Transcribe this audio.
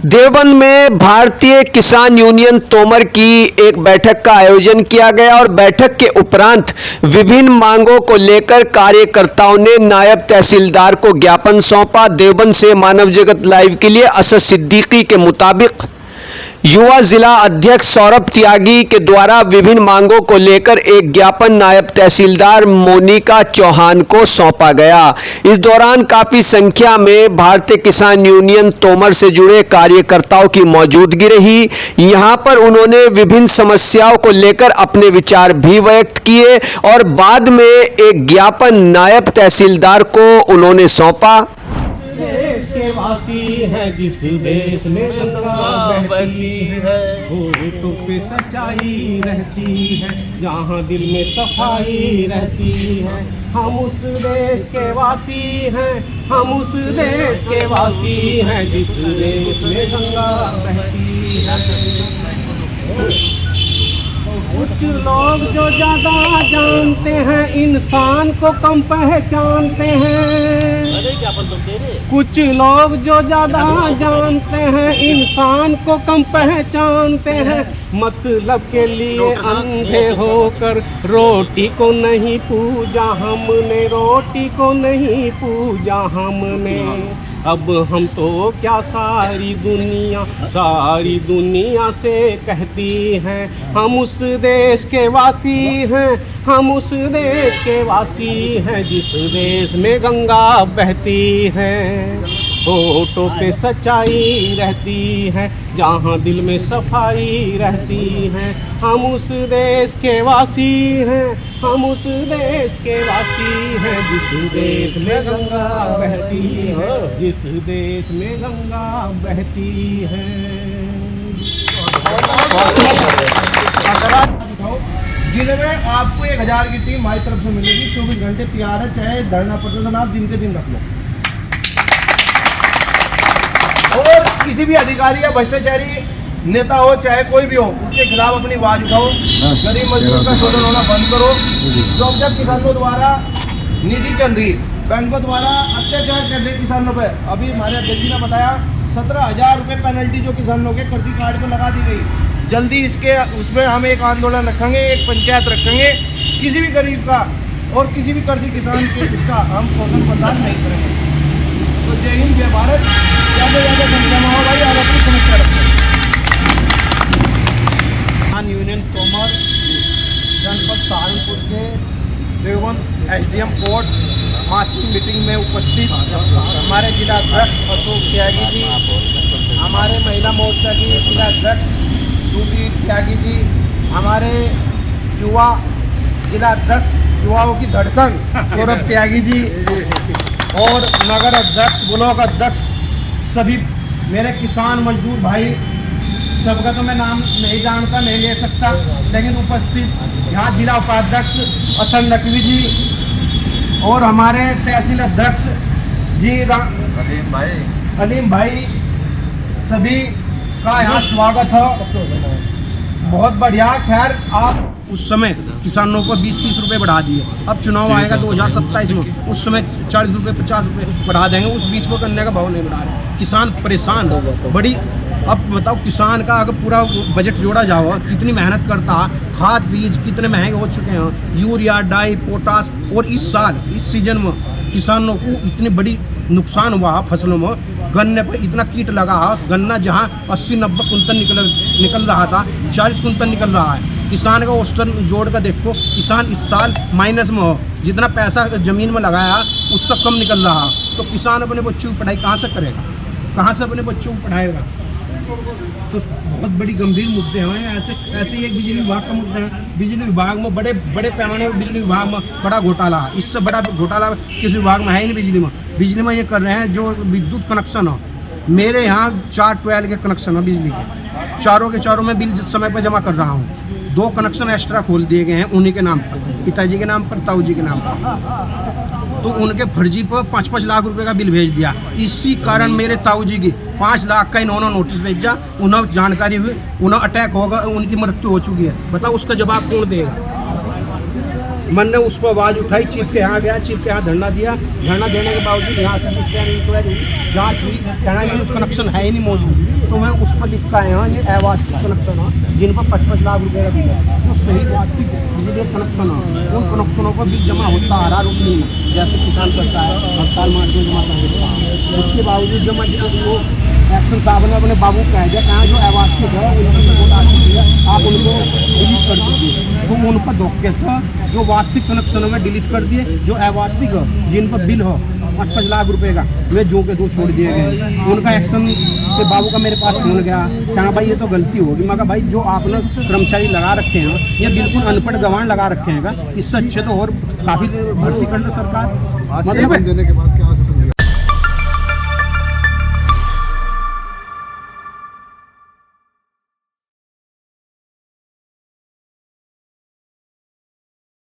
देवबंद में भारतीय किसान यूनियन तोमर की एक बैठक का आयोजन किया गया और बैठक के उपरांत विभिन्न मांगों को लेकर कार्यकर्ताओं ने नायब तहसीलदार को ज्ञापन सौंपा। देवबंद से मानव जगत लाइव के लिए असद सिद्दीकी के मुताबिक युवा जिला अध्यक्ष सौरभ त्यागी के द्वारा विभिन्न मांगों को लेकर एक ज्ञापन नायब तहसीलदार मोनिका चौहान को सौंपा गया। इस दौरान काफी संख्या में भारतीय किसान यूनियन तोमर से जुड़े कार्यकर्ताओं की मौजूदगी रही। यहां पर उन्होंने विभिन्न समस्याओं को लेकर अपने विचार भी व्यक्त किए और बाद में एक ज्ञापन नायब तहसीलदार को उन्होंने सौंपा। देश के वासी हैं जिस देश में गंगा बहती है, होठों पे सच्चाई रहती है, जहाँ दिल में सफाई रहती है। हम उस देश के वासी हैं, हम उस देश के वासी हैं जिस देश में गंगा बहती है। कुछ लोग जो ज़्यादा जानते हैं इंसान को कम पहचानते हैं। कुछ लोग जो ज़्यादा जानते हैं इंसान को कम पहचानते हैं। मतलब के लिए अंधे होकर रोटी को नहीं पूजा हमने, रोटी को नहीं पूजा हमने। अब हम तो क्या सारी दुनिया से कहती हैं, हम उस देश के वासी हैं, हम उस देश के वासी हैं जिस देश में गंगा बहती है। होठों पे सच्चाई रहती है, जहाँ दिल में सफाई रहती है। हम उस देश के वासी हैं, हम उस देश के वासी हैं जिस देश में गंगा बहती है, जिस देश में गंगा बहती है। जिले में आपको 1000 की टीम हमारी तरफ से मिलेगी। 24 घंटे तैयार है, चाहे धरना प्रदर्शन आप दिन के दिन रख लो। और किसी भी अधिकारी या भ्रष्टाचारी नेता हो चाहे कोई भी हो, उसके खिलाफ अपनी आवाज उठाओ। गरीब मजदूर का शोषण होना बंद करो। तो जब किसानों द्वारा निधि चल रही, बैंकों द्वारा अत्याचार कर रहे किसानों पे, अभी हमारे अध्यक्ष जी ने बताया 17,000 रुपये पेनल्टी जो किसानों के कृषि कार्ड को लगा दी गई। जल्दी इसके उसमें हम एक आंदोलन रखेंगे, एक पंचायत रखेंगे। किसी भी गरीब का और किसी भी कृषि किसान के इसका हम शोषण बर्दाश्त नहीं करेंगे। तो जय हिंद, जय भारत। ज़्यादा संख्या में हो भाई, आप अपनी समस्या रखें। किसान यूनियन तोमर जनपद सहारनपुर के देवबंद SDM कोर्ट मासिक मीटिंग में उपस्थित हमारे जिला अध्यक्ष अशोक त्यागी जी, हमारे महिला मोर्चा की जिला अध्यक्ष रूबी त्यागी जी, हमारे युवा जिला अध्यक्ष युवाओं की धड़कन सौरभ त्यागी जी और नगर अध्यक्ष ब्लॉक अध्यक्ष सभी मेरे किसान मजदूर भाई, सबका तो मैं नाम नहीं जानता, नहीं ले सकता, लेकिन उपस्थित यहाँ जिला उपाध्यक्ष अथन नकवी जी और हमारे तहसील अध्यक्ष जी अलीम भाई, सभी का यहाँ स्वागत है। बहुत बढ़िया। खैर, आप उस समय किसानों को 20-30 रुपये बढ़ा दिए, अब चुनाव आएगा 2027 में, उस समय 40 रुपये 50 रुपये बढ़ा देंगे, उस बीच में करने का भाव नहीं बढ़ा रहे। किसान परेशान हो बड़ी। अब बताओ, किसान का अगर पूरा बजट जोड़ा जाओ, कितनी मेहनत करता, खाद बीज कितने महंगे हो चुके हैं, यूरिया डाई पोटास। और इस साल इस सीजन में किसानों को इतनी बड़ी नुकसान हुआ फसलों में। गन्ने पर इतना कीट लगा, गन्ना जहां 80-90 कुंटल निकल रहा था, 40 कुंटल निकल रहा है। किसान का औसतन जोड़ कर देखो, किसान इस साल माइनस में हो। जितना पैसा ज़मीन में लगाया उससे कम निकल रहा। तो किसान अपने बच्चों की पढ़ाई कहाँ से करेगा, कहाँ से अपने बच्चों को पढ़ाएगा? तो बहुत बड़ी गंभीर मुद्दे हैं। ऐसे ही एक बिजली विभाग का मुद्दा है। बिजली विभाग में बड़े पैमाने में बिजली विभाग में बड़ा घोटाला है। इससे बड़ा घोटाला किस विभाग में है ही नहीं। बिजली में ये कर रहे हैं जो विद्युत कनेक्शन हो। मेरे यहाँ 4 12 के कनेक्शन है बिजली के, चारों के चारों में बिल जिस समय पर जमा कर रहा हूँ। 2 कनेक्शन एक्स्ट्रा खोल दिए गए हैं उन्हीं के नाम पर, पिताजी के नाम पर, ताऊ जी के नाम पर। तो उनके फर्जी पर 5-5 लाख रुपए का बिल भेज दिया। इसी कारण मेरे ताऊ जी की 5 लाख का इन्होंने नोटिस भेजा। उन्हें जानकारी हुई, उन्हें अटैक होगा, उनकी मृत्यु हो चुकी है। बताओ, उसका जवाब कौन देगा? मैंने उस पर आवाज़ उठाई, चीफ के यहाँ गया, चीफ के यहाँ धरना दिया। धरना देने के बावजूद यहाँ से इंक्वायरी जाँच हुई, कहना ये कनेक्शन है ही नहीं मौजूद। तो मैं उस पर लिख का यहाँ ये अवास्तविक कनेक्शन है जिन पर 55 लाख रुपये का बिल है, जो सही वास्तविक बिजली कनेक्शन है उन कनेक्शनों पर बिल जमा होता आ रहा रुक नहीं, जैसे किसान करता है हर साल मार्च में जमा कर देता है। उसके बावजूद जब वो एक्शन साहब ने अपने बाबू कह दिया कहाँ जो अवास्तविक है उनकी रिपोर्ट आ चुकी है, आप उनको डिलीट कर दीजिए। तो उन पर धोखे से जो वास्तविक कनेक्शनों में डिलीट कर दिए, जो अवास्तविक है जिन पर बिल हो 55 लाख रुपए का, वे जो के दो छोड़ दिए गए। उनका एक्शन के बाबू का मेरे पास फोन गया, कहा भाई ये तो गलती होगी। मैं कहा भाई जो आपने कर्मचारी लगा रखे हैं ये बिल्कुल अनपढ़ गंवार लगा रखे हैं, इससे अच्छे तो और काफ़ी भर्ती कर ले सरकार। मतलब